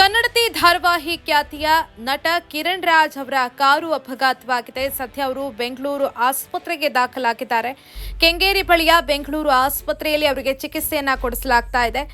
ಕನ್ನಡತಿ ಧಾರಾವಾಹಿ ಖ್ಯಾತಿಯ ನಟ ಕಿರಣ್ ರಾಜ್ ಅವರ ಕಾರು ಅಪಘಾತವಾಗಿದೆ. ಸದ್ಯ ಅವರು ಬೆಂಗಳೂರು ಆಸ್ಪತ್ರೆಗೆ ದಾಖಲಾಗಿದ್ದಾರೆ. ಕೆಂಗೇರಿ ಬಳಿಯ ಬೆಂಗಳೂರು ಆಸ್ಪತ್ರೆಯಲ್ಲಿ ಅವರಿಗೆ ಚಿಕಿತ್ಸೆಯನ್ನ ಕೊಡಿಸಲಾಗ್ತಾ ಇದೆ.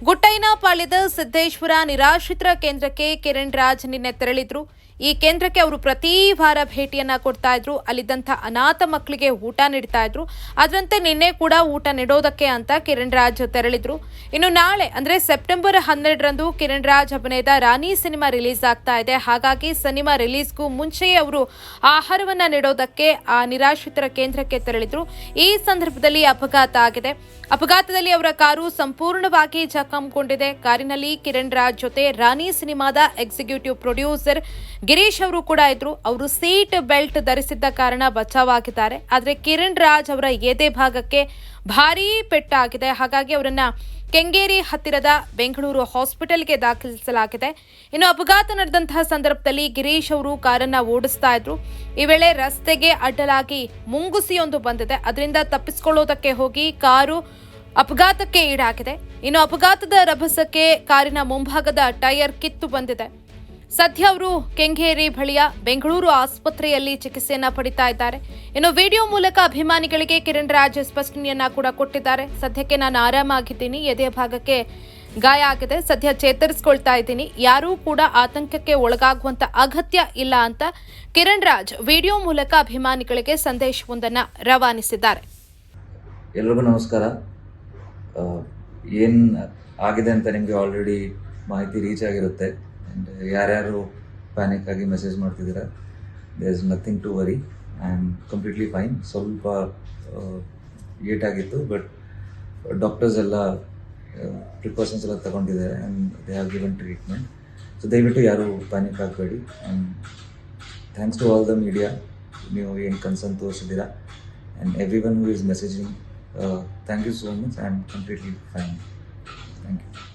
ಗುಟ್ಟೈನಪಾಳ್ಯದ ಸಿದ್ದೇಶ್ವರ ನಿರಾಶ್ರಿತರ ಕೇಂದ್ರಕ್ಕೆ ಕಿರಣ್ ರಾಜ್ ನಿನ್ನೆ ತೆರಳಿದ್ರು. ಈ ಕೇಂದ್ರಕ್ಕೆ ಅವರು ಪ್ರತಿ ವಾರ ಭೇಟಿಯನ್ನ ಕೊಡ್ತಾ ಇದ್ರು. ಅಲ್ಲಿದ್ದಂಥ ಅನಾಥ ಮಕ್ಕಳಿಗೆ ಊಟ ನೀಡ್ತಾ ಇದ್ರು. ಅದರಂತೆ ನಿನ್ನೆ ಕೂಡ ಊಟ ನೀಡೋದಕ್ಕೆ ಅಂತ ಕಿರಣ್ ರಾಜ್ ತೆರಳಿದ್ರು. ಇನ್ನು ನಾಳೆ ಅಂದ್ರೆ ಸೆಪ್ಟೆಂಬರ್ 12ರಂದು ಕಿರಣ್ ರಾಜ್ ಅಭಿನಯದ ರಾಣಿ ಸಿನಿಮಾ ರಿಲೀಸ್ ಆಗ್ತಾ ಇದೆ. ಹಾಗಾಗಿ ಸಿನಿಮಾ ರಿಲೀಸ್ಗೂ ಮುಂಚೆಯೇ ಅವರು ಆಹಾರವನ್ನ ನೀಡೋದಕ್ಕೆ ಆ ನಿರಾಶ್ರಿತರ ಕೇಂದ್ರಕ್ಕೆ ತೆರಳಿದ್ರು. ಈ ಸಂದರ್ಭದಲ್ಲಿ ಅಪಘಾತ ಆಗಿದೆ. ಅಪಘಾತದಲ್ಲಿ ಅವರ ಕಾರು ಸಂಪೂರ್ಣವಾಗಿ ಜಖಂಗೊಂಡಿದೆ. ಕಾರಿನಲ್ಲಿ ಕಿರಣ್ ರಾಜ್ ಜೊತೆ ರಾಣಿ ಸಿನಿಮಾದ ಎಕ್ಸಿಕ್ಯೂಟಿವ್ ಪ್ರೊಡ್ಯೂಸರ್ ಗಿರೀಶ್ ಅವರು ಕೂಡ ಇದ್ರು. ಅವರು ಸೀಟ್ ಬೆಲ್ಟ್ ಧರಿಸಿದ್ದ ಕಾರಣ ಬಚಾವಾಗಿದ್ದಾರೆ. ಆದರೆ ಕಿರಣ್ ರಾಜ್ ಅವರ ಎದೆ ಭಾಗಕ್ಕೆ ಭಾರೀ ಪೆಟ್ಟಾಗಿದೆ. ಹಾಗಾಗಿ ಅವರನ್ನ ಕೆಂಗೇರಿ ಹತ್ತಿರದ ಬೆಂಗಳೂರು ಹಾಸ್ಪಿಟಲ್ಗೆ ದಾಖಲಿಸಲಾಗಿದೆ. ಇನ್ನು ಅಪಘಾತ ನಡೆದಂತಹ ಸಂದರ್ಭದಲ್ಲಿ ಗಿರೀಶ್ ಅವರು ಕಾರನ್ನ ಓಡಿಸ್ತಾ ಇದ್ರು. ಈ ವೇಳೆ ರಸ್ತೆಗೆ ಅಡ್ಡಲಾಗಿ ಮುಂಗುಸಿಯೊಂದು ಬಂದಿದೆ. ಅದರಿಂದ ತಪ್ಪಿಸಿಕೊಳ್ಳೋದಕ್ಕೆ ಹೋಗಿ ಕಾರು ಅಪಘಾತಕ್ಕೆ ಈಡಾಗಿದೆ. ಇನ್ನು ಅಪಘಾತದ ರಭಸಕ್ಕೆ ಕಾರಿನ ಮುಂಭಾಗದ ಟೈರ್ ಕಿತ್ತು ಬಂದಿದೆ. ಸದ್ಯ ಅವರು ಕೆಂಗೇರಿ ಬಳಿಯ ಬೆಂಗಳೂರು ಆಸ್ಪತ್ರೆಯಲ್ಲಿ ಚಿಕಿತ್ಸೆಯನ್ನ ಪಡಿತಾ ಇದ್ದಾರೆ. ಇನ್ನು ವಿಡಿಯೋ ಮೂಲಕ ಅಭಿಮಾನಿಗಳಿಗೆ ಕಿರಣ್ ರಾಜ್ ಸ್ಪಷ್ಟನೆಯನ್ನ ಕೂಡ ಕೊಟ್ಟಿದ್ದಾರೆ. ಸದ್ಯಕ್ಕೆ ನಾನು ಆರಾಮಾಗಿದ್ದೀನಿ, ಎದೆಯ ಭಾಗಕ್ಕೆ ಗಾಯ ಆಗಿದೆ, ಸದ್ಯ ಚೇತರಿಸಿಕೊಳ್ತಾ ಇದ್ದೀನಿ, ಯಾರೂ ಕೂಡ ಆತಂಕಕ್ಕೆ ಒಳಗಾಗುವಂತ ಅಗತ್ಯ ಇಲ್ಲ ಅಂತ ಕಿರಣ್ ರಾಜ್ ವಿಡಿಯೋ ಮೂಲಕ ಅಭಿಮಾನಿಗಳಿಗೆ ಸಂದೇಶವೊಂದನ್ನು ರವಾನಿಸಿದ್ದಾರೆ. ಎಲ್ರಿಗೂ ನಮಸ್ಕಾರ. ಏನು ಆಗಿದೆ ಅಂತ ನಿಮಗೆ ಆಲ್ರೆಡಿ ಮಾಹಿತಿ ರೀಚ್ ಆಗಿರುತ್ತೆ. ಆ್ಯಂಡ್ ಯಾರ್ಯಾರು ಪ್ಯಾನಿಕ್ ಆಗಿ ಮೆಸೇಜ್ ಮಾಡ್ತಿದ್ದೀರಾ, there is nothing to worry. I am completely fine. ಸ್ವಲ್ಪ ಏಟಾಗಿತ್ತು, ಬಟ್ ಡಾಕ್ಟರ್ಸ್ ಎಲ್ಲ ಪ್ರಿಕಾಷನ್ಸ್ ಎಲ್ಲ ತಗೊಂಡಿದ್ದಾರೆ and they have given treatment. So ದಯವಿಟ್ಟು ಯಾರು ಪ್ಯಾನಿಕ್ ಆಗಬೇಡಿ. And thanks to all the media, ನೀವು ಏನು ಕನ್ಸರ್ನ್ ತೋರಿಸಿದ್ದೀರಾ, and everyone who is messaging. Thank you so much. I am completely fine. Thank you.